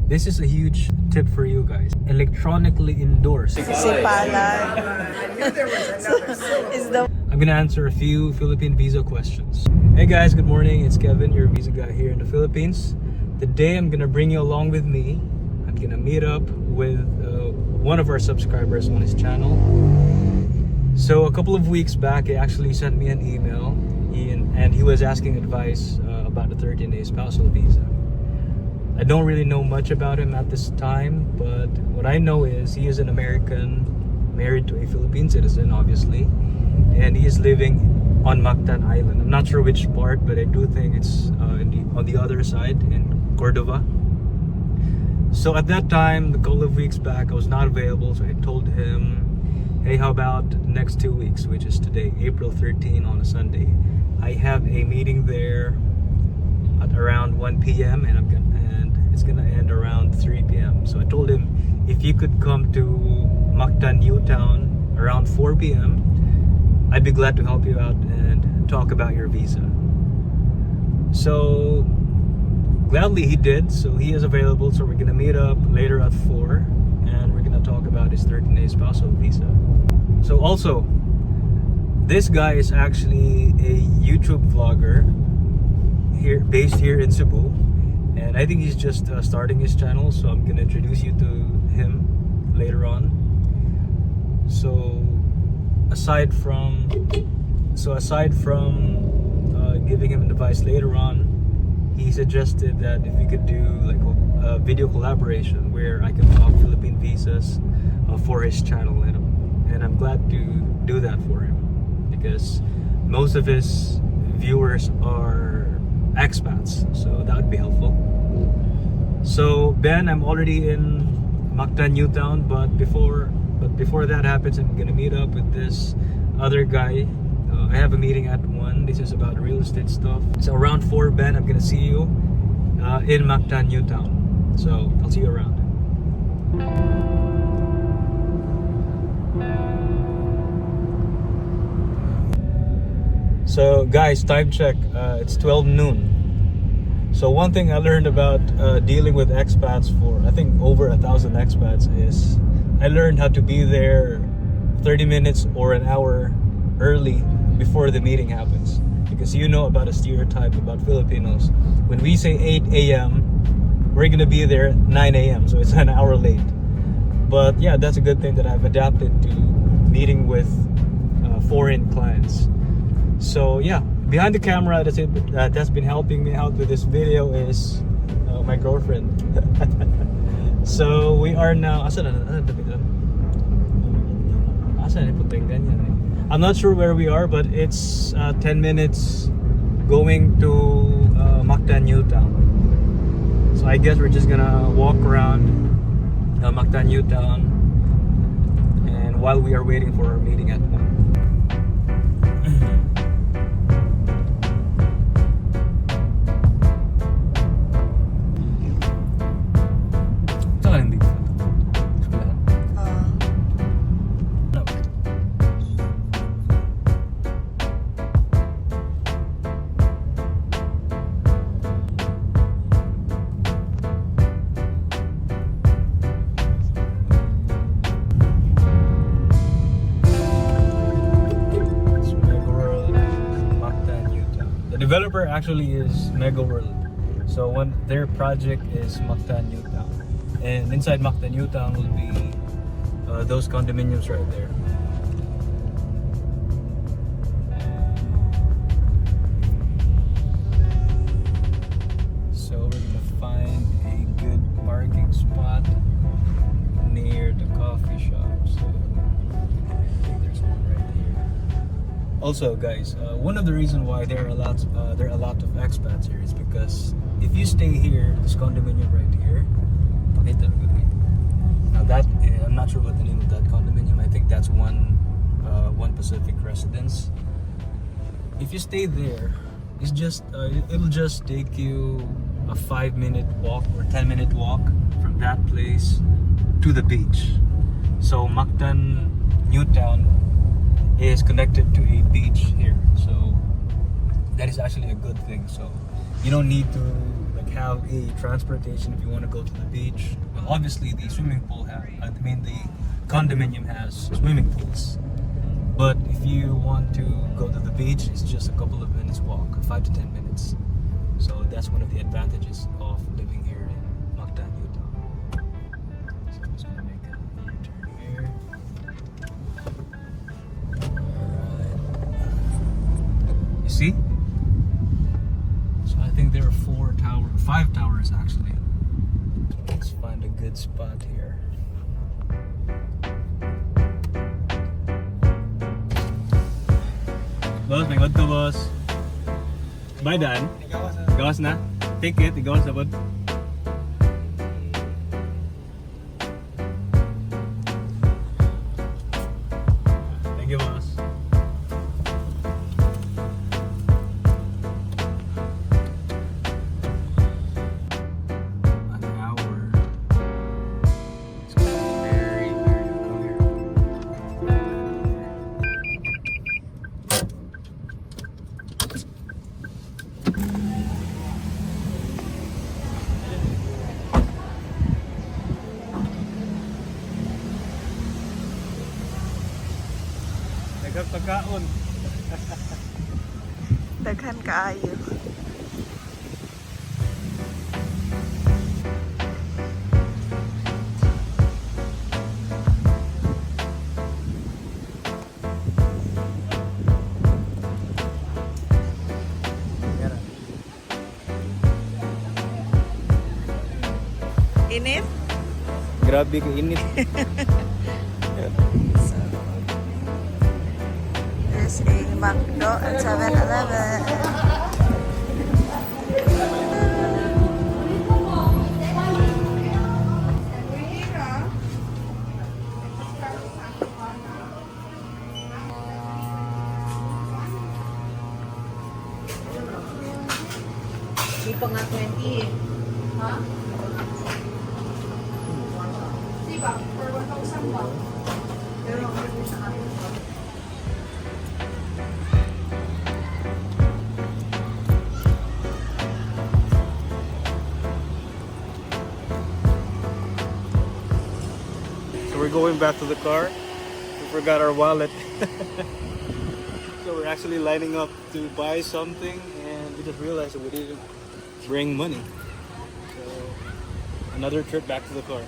This is a huge tip for you guys. Electronically endorsed. Sipalan. Is the I'm gonna answer a few Philippine visa questions. Hey guys, good morning. It's Kevin, your visa guy here in the Philippines. Today I'm gonna bring you along with me. I'm gonna meet up with one of our subscribers on his channel. So a couple of weeks back, he actually sent me an email, and he was asking advice about the 13-day spousal visa. I don't really know much about him at this time, but what I know is he is an American married to a Philippine citizen, obviously, and he is living on Mactan Island. I'm not sure which part, but I do think it's on the other side in Cordova. So at that time, a couple of weeks back, I was not available, so I told him, hey, how about next 2 weeks, which is today, April 13 on a Sunday. I have a meeting there at around 1 p.m. and it's gonna end around 3 p.m. So I told him, if you could come to Mactan, Newtown around 4 p.m., I'd be glad to help you out and talk about your visa. So gladly he did. So he is available. So we're gonna meet up later at 4, and we're gonna talk about his 13-day spousal visa. So also, this guy is actually a YouTube vlogger based here in Cebu, and I think he's just starting his channel. So I'm gonna introduce you to him later on. So aside from giving him advice later on, he suggested that if we could do like a video collaboration where I can talk Philippine visas for his channel, and I'm glad to do that for him because most of his viewers are expats, so that would be helpful. So Ben, I'm already in Mactan, Newtown, but before that happens, I'm gonna meet up with this other guy. I have a meeting at 1. This is about real estate stuff. So around 4, Ben, I'm gonna see you in Mactan, Newtown. So I'll see you around. So guys, time check. It's 12 noon. So one thing I learned about dealing with expats for, I think, over 1,000 expats is I learned how to be there 30 minutes or an hour early before the meeting happens. Because you know about a stereotype about Filipinos. When we say 8 a.m., we're gonna be there at 9 a.m. So it's an hour late. But yeah, that's a good thing that I've adapted to meeting with foreign clients. So yeah, behind the camera that's been helping me out with this video is my girlfriend. So we are now, I'm not sure where we are, but it's 10 minutes going to Mactan, Newtown. So I guess we're just gonna walk around Mactan, Newtown, and while we are waiting for our meeting at 1. Developer actually is Mega World. So their project is Mactan, Newtown, and inside Mactan, Newtown will be those condominiums right there. So we're gonna find a good parking spot near the coffee shop. So I think there's one right here. Also, guys, one of the reasons why there are a lot of expats here is because if you stay here, this condominium right here, now that I'm not sure what the name of that condominium. I think that's one Pacific residence. If you stay there, it's just it'll just take you a 5-minute walk or 10-minute walk from that place to the beach. So Mactan, Newtown is connected to a beach here, so that is actually a good thing. So you don't need to like have a transportation if you want to go to the beach. Well, obviously the swimming pool the condominium has swimming pools. But if you want to go to the beach, it's just a couple of minutes walk, 5 to 10 minutes. So that's one of the advantages of living here in Mactan, Utah. So I'm just gonna make a U-turn here. Alright. You see? So I think there are 5 towers actually. Let's find a good spot here. Boss, may to boss. Bye Dan. Gawas na. Ticket, igawas na po. Thank you, boss. An hour. It's gonna be very, very clear. Pagkaon. Daghan kaayo. Init? Grabe ka init. There's a McDo and 7-Eleven. Di pa nga 20 eh. Ha? Di ba? For 1,000 ba? Pero ang gagawin sa akin. So we're going back to the car. We forgot our wallet. So we're actually lining up to buy something and we just realized that we didn't bring money. So another trip back to the car.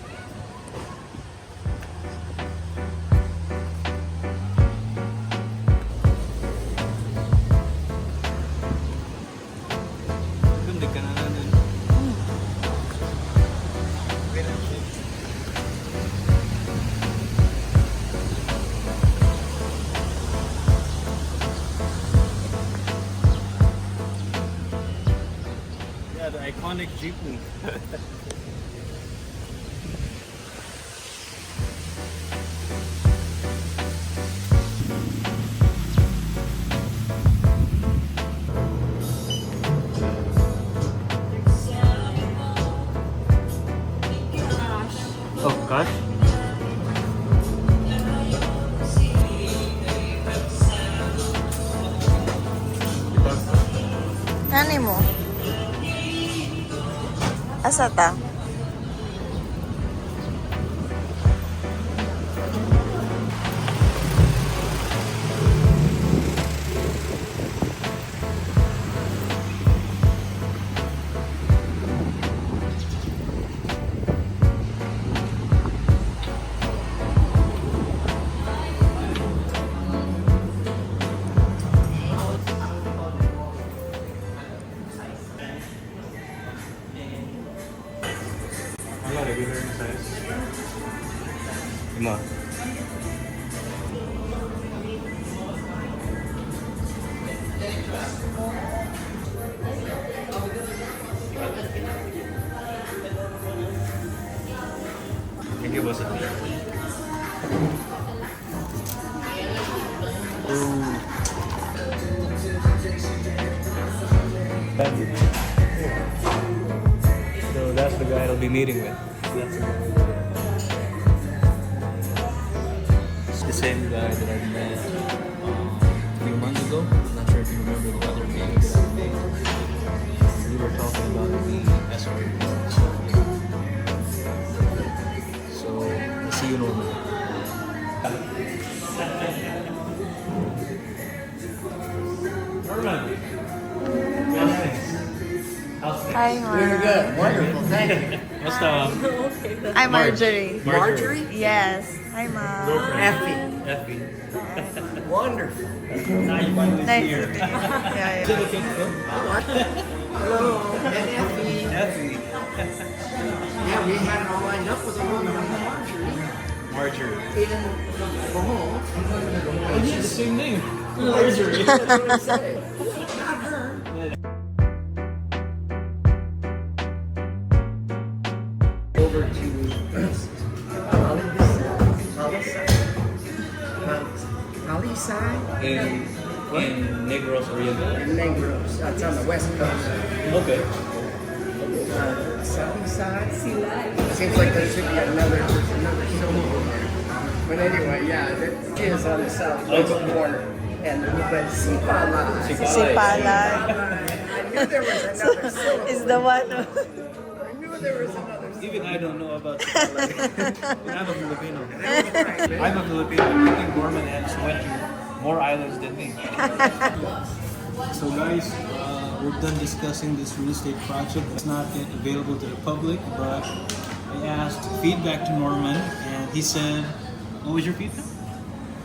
Yeah, the iconic jeepney. Oh, cash? Nani mo? Asa ta? Regular size. Lima. Thank you, boss. Thank you. So that's the guy I'll be meeting with. It's the same guy that I met a few months ago. I'm not sure if you remember the other meeting that I made. we were talking about the SRRV. So I'll see you normally. Norman. Hi, Very Mom. good. Wonderful. Thank you. What's up? I'm Marjorie. Marjorie? Yes. Hi, Mom. Effie. Effie. Wonderful. Now you finally Nice see to her. meet you. Yeah, Still yeah. looking good. Hello. And Effie. Effie. Yeah, we had it all lined up with a woman named Marjorie. Marjorie. In Bohol. Oh, yeah, the same name. Marjorie. That's what I say. Not her. Over to Palisay In Negros Oriental. and Negros. That's on the west coast. Okay. South side. Seems like there should be another syllable there. But anyway, yeah, that is on the southwest corner. And but Sipala. Sipala. I knew there was another syllable. Is the one. I knew there was another syllable. Even I don't know about Sipala. I'm a Filipino. Right. I'm a Filipino. I think Norman has went to more islands than me. So guys, we're done discussing this real estate project. It's not yet available to the public, but I asked feedback to Norman, and he said, what was your feedback?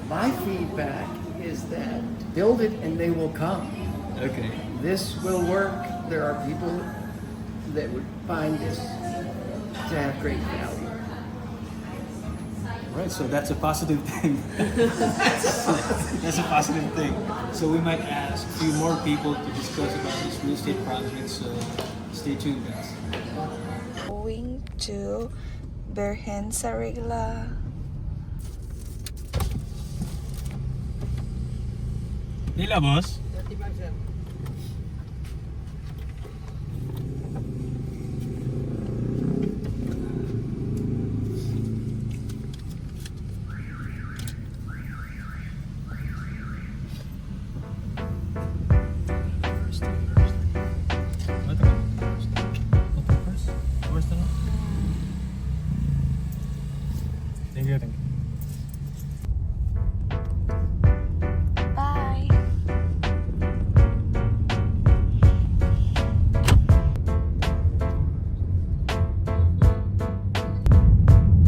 My feedback is that build it and they will come. Okay. This will work. There are people that would find this to have great value. Right, so that's a positive thing. That's a positive thing. So we might ask a few more people to discuss about this real estate project, so stay tuned guys. Going to Berhen Sarigla. Nila boss? Thank you. Bye.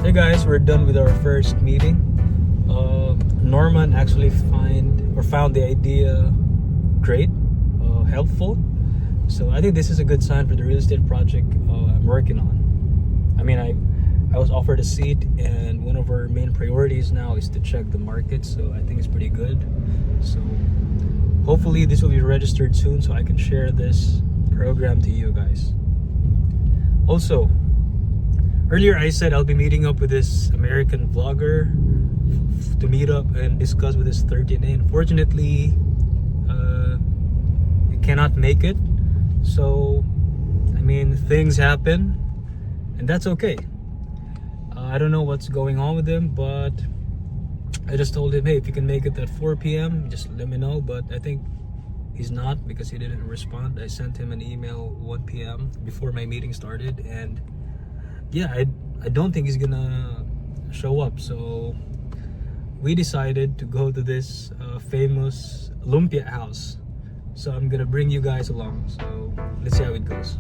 Hey guys, we're done with our first meeting. Norman actually found the idea great, helpful. So I think this is a good sign for the real estate project I'm working on. I mean, I was offered a seat, and one of our main priorities now is to check the market. So I think it's pretty good. So hopefully this will be registered soon, so I can share this program to you guys. Also, earlier I said I'll be meeting up with this American vlogger to meet up and discuss with his 13A. Unfortunately, he cannot make it. So, I mean, things happen, and that's okay. I don't know what's going on with him, but I just told him, hey, if you can make it at 4 p.m., just let me know. But I think he's not, because he didn't respond. I sent him an email 1 p.m. before my meeting started, and yeah, I don't think he's gonna show up. So we decided to go to this famous lumpia house. So I'm gonna bring you guys along. So let's see how it goes.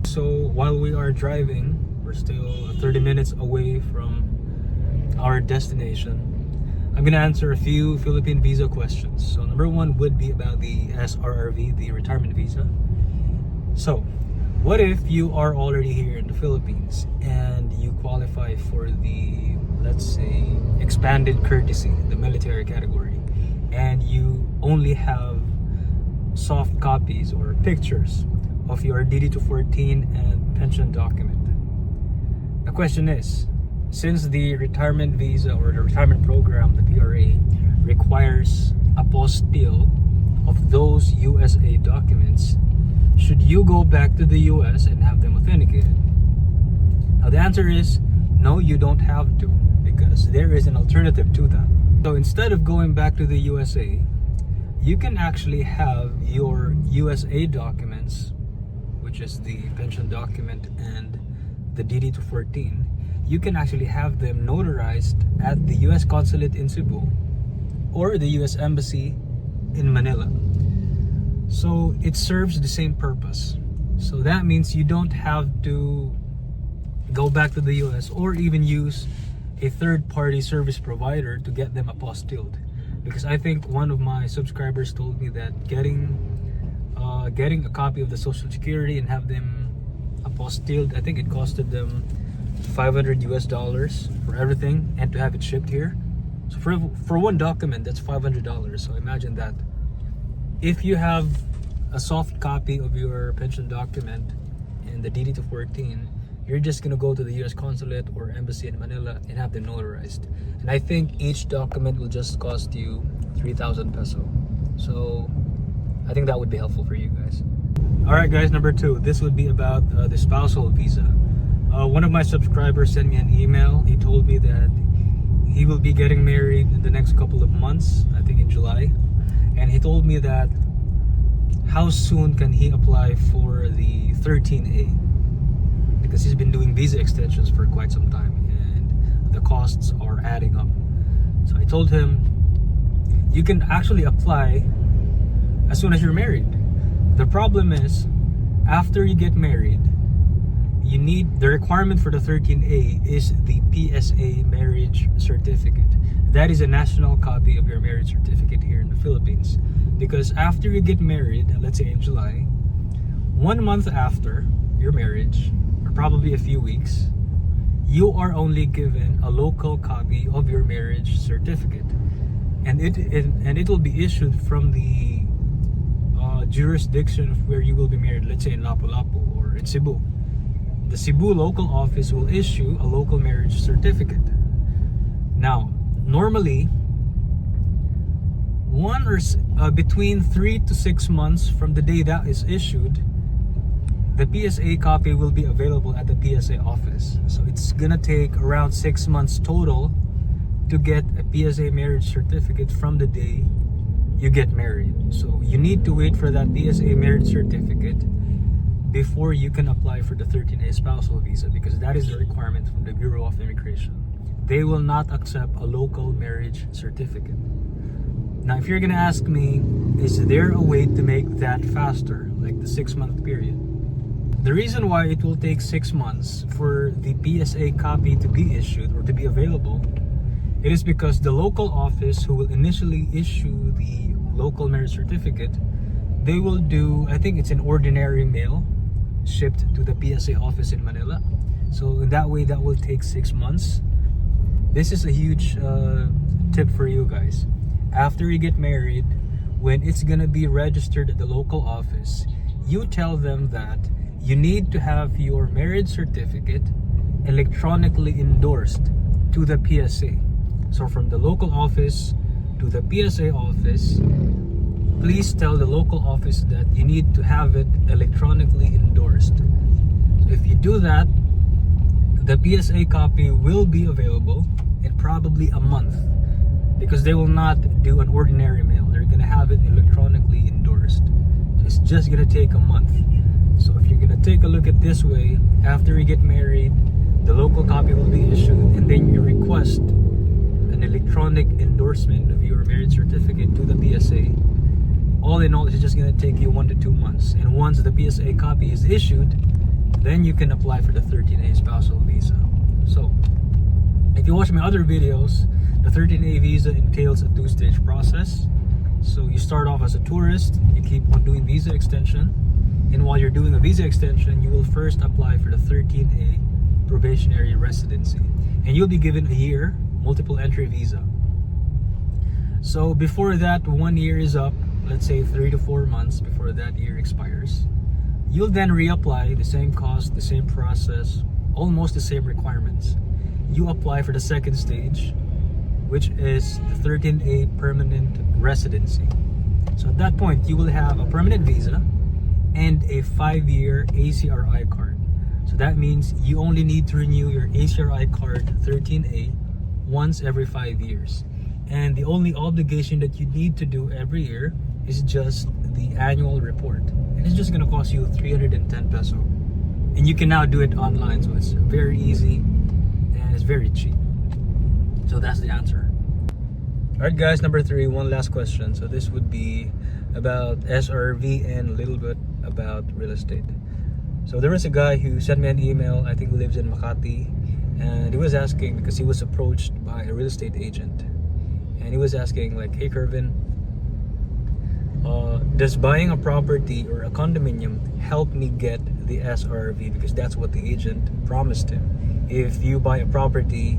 So while we are driving, we're still 30 minutes away from our destination. I'm gonna answer a few Philippine visa questions. So number one would be about the SRRV, the retirement visa. So what if you are already here in the Philippines and you qualify for the, let's say, expanded courtesy, the military category, and you only have soft copies or pictures of your DD-214 and pension document? The question is, since the retirement visa or the retirement program, the PRA, requires apostille of those USA documents, should you go back to the US and have them authenticated? The answer is no, you don't have to, because there is an alternative to that. So instead of going back to the USA, you can actually have your USA documents, which is the pension document and the DD-214, you can actually have them notarized at the US consulate in Cebu or the US embassy in Manila. So it serves the same purpose. So that means you don't have to go back to the US or even use a third-party service provider to get them apostilled. Because I think one of my subscribers told me that getting a copy of the Social Security and have them apostilled, I think it costed them $500 for everything and to have it shipped here. So for one document, that's $500. So imagine that. If you have a soft copy of your pension document and the DD-214, you're just gonna go to the US consulate or embassy in Manila and have them notarized. And I think each document will just cost you 3,000 peso. So I think that would be helpful for you guys. All right, guys, number 2. This would be about the spousal visa. One of my subscribers sent me an email. He told me that he will be getting married in the next couple of months, I think in July. And he told me that how soon can he apply for the 13A? Because he's been doing visa extensions for quite some time and the costs are adding up. So I told him, you can actually apply as soon as you're married. The problem is, after you get married, you need, the requirement for the 13A is the PSA marriage certificate. That is a national copy of your marriage certificate here in the Philippines. Because after you get married, let's say in July, 1 month after your marriage, or probably a few weeks, you are only given a local copy of your marriage certificate. And it will be issued from the jurisdiction of where you will be married, let's say in Lapu-Lapu or in Cebu. The Cebu local office will issue a local marriage certificate. Now, normally, between 3 to 6 months from the day that is issued, the PSA copy will be available at the PSA office. So it's gonna take around 6 months total to get a PSA marriage certificate from the day you get married. So you need to wait for that PSA marriage certificate before you can apply for the 13A spousal visa, because that is the requirement from the Bureau of Immigration. They will not accept a local marriage certificate. Now, if you're gonna ask me, is there a way to make that faster, like the 6-month period? The reason why it will take 6 months for the PSA copy to be issued or to be available, it is because the local office who will initially issue the local marriage certificate, they will do, I think it's an ordinary mail shipped to the PSA office in Manila. So in that way, that will take 6 months. This is a huge tip for you guys. After you get married, when it's gonna be registered at the local office, you tell them that you need to have your marriage certificate electronically endorsed to the PSA. So from the local office to the PSA office, please tell the local office that you need to have it electronically endorsed. So if you do that, the PSA copy will be available in probably a month, because they will not do an ordinary mail. They're gonna have it electronically endorsed. So it's just gonna take a month. So if you're gonna take a look at this way, after you get married, the local copy will be issued, and then you request an electronic endorsement of your marriage certificate to the PSA. All in all, it's just gonna take you 1 to 2 months. And once the PSA copy is issued, then you can apply for the 13A spousal visa. So, if you watch my other videos, the 13A visa entails a 2-stage process. So you start off as a tourist, you keep on doing visa extension, and while you're doing a visa extension, you will first apply for the 13A probationary residency. And you'll be given a year multiple entry visa. So before that 1 year is up, let's say 3 to 4 months before that year expires, you'll then reapply, the same cost, the same process, almost the same requirements. You apply for the second stage, which is the 13A permanent residency. So at that point, you will have a permanent visa and a 5-year ACRI card. So that means you only need to renew your ACRI card 13A once every 5 years. And the only obligation that you need to do every year is just the annual report. And it's just gonna cost you 310 peso. And you can now do it online, so it's very easy and it's very cheap. So that's the answer. Alright guys, number 3, one last question. So this would be about SRRV and a little bit about real estate. So there was a guy who sent me an email, I think he lives in Makati, and he was asking because he was approached by a real estate agent. And he was asking like, hey Kervin, does buying a property or a condominium help me get the SRRV? Because that's what the agent promised him. If you buy a property,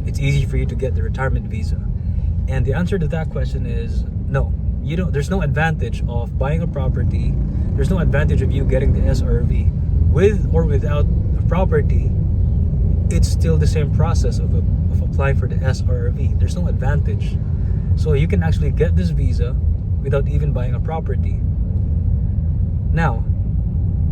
it's easy for you to get the retirement visa. And the answer to that question is no. You don't. There's no advantage of buying a property. There's no advantage of you getting the SRRV. With or without a property, it's still the same process of applying for the SRRV. There's no advantage. So you can actually get this visa without even buying a property. Now,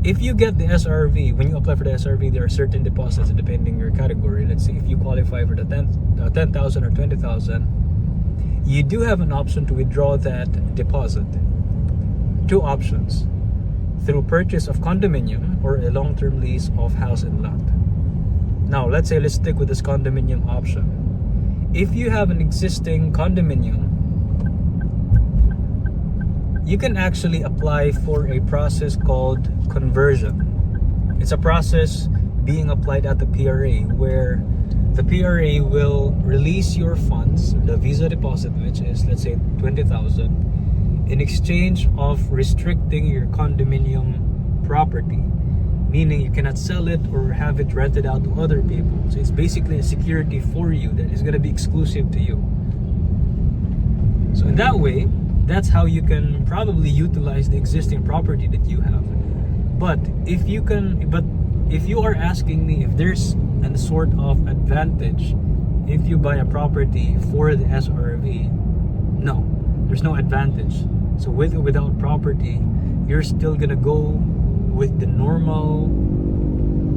if you get the SRRV, when you apply for the SRRV, there are certain deposits depending on your category. Let's say if you qualify for the 10,000 or 20,000, you do have an option to withdraw that deposit. 2 options: through purchase of condominium or a long-term lease of house and lot. Now, let's stick with this condominium option. If you have an existing condominium, you can actually apply for a process called conversion. It's a process being applied at the PRA where the PRA will release your funds, the visa deposit, which is let's say 20,000, in exchange of restricting your condominium property, meaning you cannot sell it or have it rented out to other people. So it's basically a security for you that is going to be exclusive to you. So in that way, that's how you can probably utilize the existing property that you have. But if you are asking me if there's a sort of advantage if you buy a property for the SRRV, no, there's no advantage. So with or without property, you're still gonna go with the normal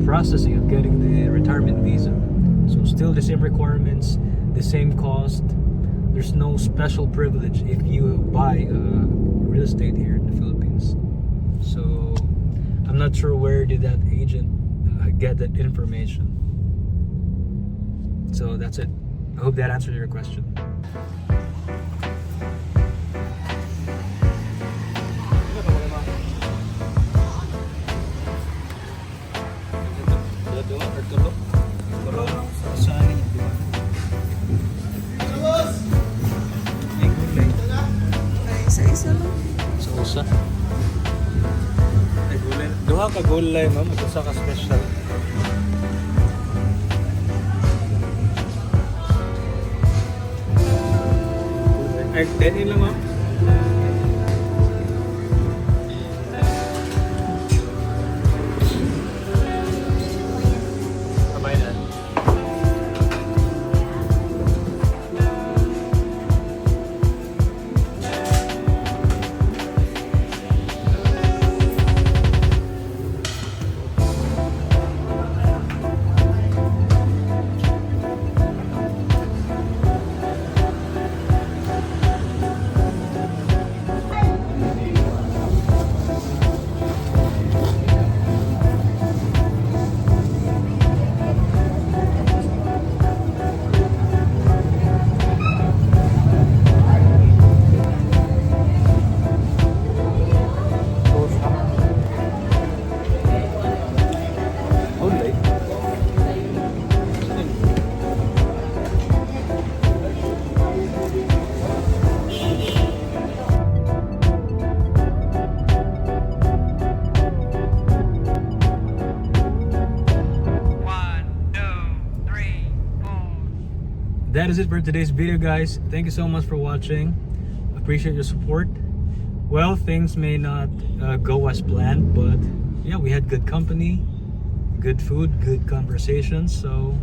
processing of getting the retirement visa. So still the same requirements, the same cost. There's no special privilege if you buy real estate here in the Philippines. So I'm not sure where did that agent get that information. So that's it. I hope that answered your question. Isa-isa lang. Sa usa. Ay gulay. Duha ka gulay, ma'am. Ito sa ka-special. Ay, 10 lang, ma'am. Sabay na. That is it for today's video, guys. Thank you so much for watching. Appreciate your support. Well, things may not go as planned, but yeah, we had good company, good food, good conversations. So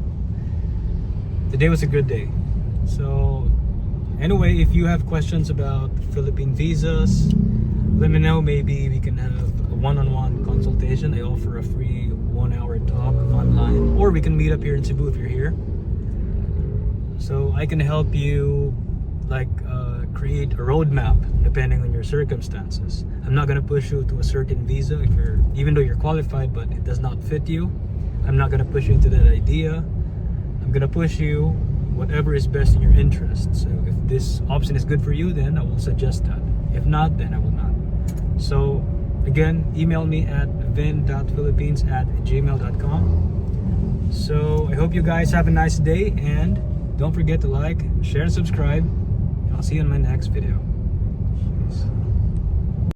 today was a good day. So anyway, if you have questions about Philippine visas, let me know. Maybe we can have a one-on-one consultation. I offer a free 1-hour talk online, or we can meet up here in Cebu if you're here. So I can help you like create a roadmap depending on your circumstances. I'm not gonna push you to a certain visa if you're, even though you're qualified, but it does not fit you. I'm not gonna push you into that idea. I'm gonna push you whatever is best in your interest. So if this option is good for you, then I will suggest that. If not, then I will not. So again, email me at vin.philippines@gmail.com. So I hope you guys have a nice day, and don't forget to like, share, and subscribe. I'll see you in my next video.